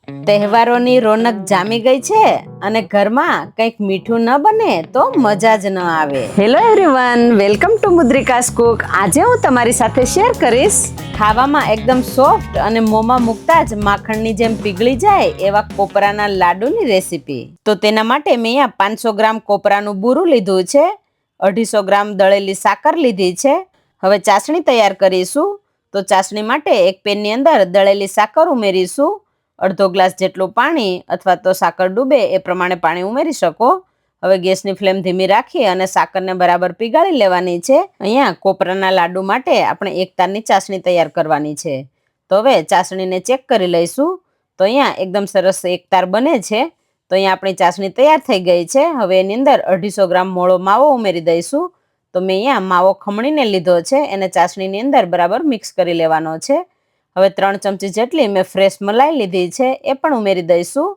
તહેવારોની રોનક જામી ગઈ છે અને ઘરમાં કંઈક મીઠું ન બને તો મજા જ ન આવે. Hello everyone, welcome to Mudrika's cook. આજે હું તમારી સાથે શેર કરીશ ખાવામાં એકદમ સોફ્ટ અને મોંમાં મૂકતા જ માખણની જેમ પીગળી જાય એવા કોપરાના લાડુની રેસીપી. તો તેના માટે મેં અહીંયા 500 ગ્રામ કોપરાનું બૂરું લીધું છે, 250 ગ્રામ દળેલી સાકર લીધી છે. હવે ચાસણી તૈયાર કરીશું. તો ચાસણી માટે એક પેનની અંદર દળેલી સાકર ઉમેરીશું. અડધો ગ્લાસ જેટલું પાણી અથવા તો સાકર ડૂબે એ પ્રમાણે પાણી ઉમેરી શકો. હવે ગેસની ફ્લેમ ધીમી રાખી અને સાકરને બરાબર પીગાળી લેવાની છે. અહીંયા કોપરાના લાડુ માટે આપણે એક તારની ચાસણી તૈયાર કરવાની છે. તો હવે ચાસણીને ચેક કરી લઈશું. તો અહીંયા એકદમ સરસ એક તાર બને છે. તો અહીંયા આપણી ચાસણી તૈયાર થઈ ગઈ છે. હવે એની અંદર 250 ગ્રામ મોળો માવો ઉમેરી દઈશું. તો મેં અહીંયા માવો ખમણીને લીધો છે, એને ચાસણીની અંદર બરાબર મિક્સ કરી લેવાનો છે. હવે 3 ચમચી જેટલી મેં ફ્રેશ મલાઈ લીધી છે, એ પણ ઉમેરી દઈશું.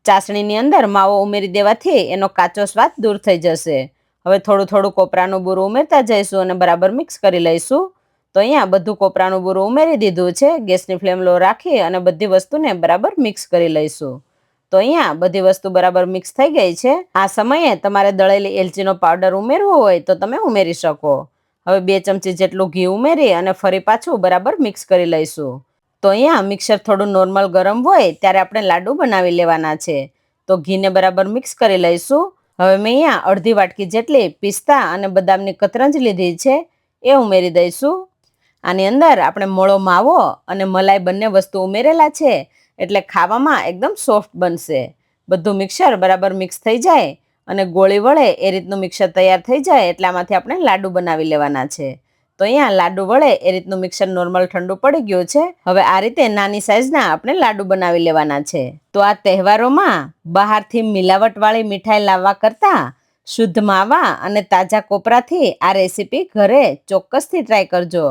ચાસણીની અંદર માવો ઉમેરી દેવાથી એનો કાચો સ્વાદ દૂર થઈ જશે. હવે થોડું થોડું કોપરાનું બૂરું ઉમેરતા જઈશું અને બરાબર મિક્સ કરી લઈશું. તો અહીંયા બધું કોપરાનું બૂરું ઉમેરી દીધું છે. ગેસની ફ્લેમ લો રાખી અને બધી વસ્તુને બરાબર મિક્સ કરી લઈશું. તો અહીંયા બધી વસ્તુ બરાબર મિક્સ થઈ ગઈ છે. આ સમયે તમારે દળેલી એલચીનો પાવડર ઉમેરવો હોય તો તમે ઉમેરી શકો. હવે 2 ચમચી જેટલું ઘી ઉમેરી અને ફરી પાછું બરાબર મિક્સ કરી લઈશું. તો અહીંયા મિક્સર થોડું નોર્મલ ગરમ હોય ત્યારે આપણે લાડુ બનાવી લેવાના છે. તો ઘીને બરાબર મિક્સ કરી લઈશું. હવે મેં અહીંયા અડધી વાટકી જેટલી પિસ્તા અને બદામની કતરંજ લીધી છે, એ ઉમેરી દઈશું. આની અંદર આપણે મોળો માવો અને મલાઈ બંને વસ્તુ ઉમેરેલા છે, એટલે ખાવામાં એકદમ સોફ્ટ બનશે. બધું મિક્સર બરાબર મિક્સ થઈ જાય અને ગોળી વળે એ રીતનું મિક્સર તૈયાર થઈ જાય એટલે આમાંથી આપણે લાડુ બનાવી લેવાના છે. તો અહીંયા લાડુ વળે એ રીતનું મિક્સર નોર્મલ ઠંડુ પડી ગયું છે. હવે આ રીતે નાની સાઈઝના આપણે લાડુ બનાવી લેવાના છે. તો આ તહેવારોમાં બહારથી મિલાવટવાળી મીઠાઈ લાવવા કરતાં શુદ્ધ માવા અને તાજા કોપરાથી આ રેસીપી ઘરે ચોક્કસથી ટ્રાય કરજો.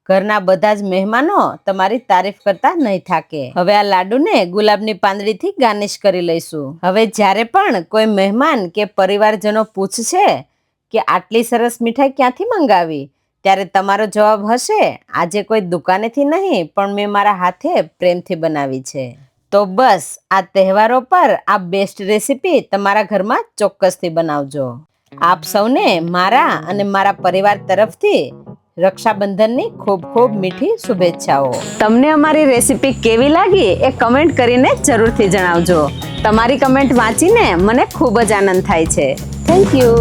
ઘરના બધા જ મહેમાનો તમારી તારીફ કરતા નહીં થાકે. હવે આ લાડુને ગુલાબની પાંદડીથી ગાર્નિશ કરી લઈશું. હવે જ્યારે પણ કોઈ મહેમાન કે પરિવારજનો પૂછશે કે આટલી સરસ મીઠાઈ ક્યાંથી મંગાવી, ત્યારે તમારો જવાબ હશે, આજે કોઈ દુકાનેથી નહીં પણ મેં મારા હાથે પ્રેમથી બનાવી છે. તો બસ આ તહેવારો પર આ બેસ્ટ રેસીપી તમારા ઘરમાં ચોક્કસથી બનાવજો. આપ સૌને મારા અને મારા પરિવાર તરફથી રક્ષાબંધનની ખૂબ ખૂબ મીઠી શુભેચ્છાઓ. તમને અમારી રેસીપી કેવી લાગી એ કમેન્ટ કરીને જરૂરથી જણાવજો. તમારી કમેન્ટ વાંચીને મને ખૂબ જ આનંદ થાય છે. Thank you.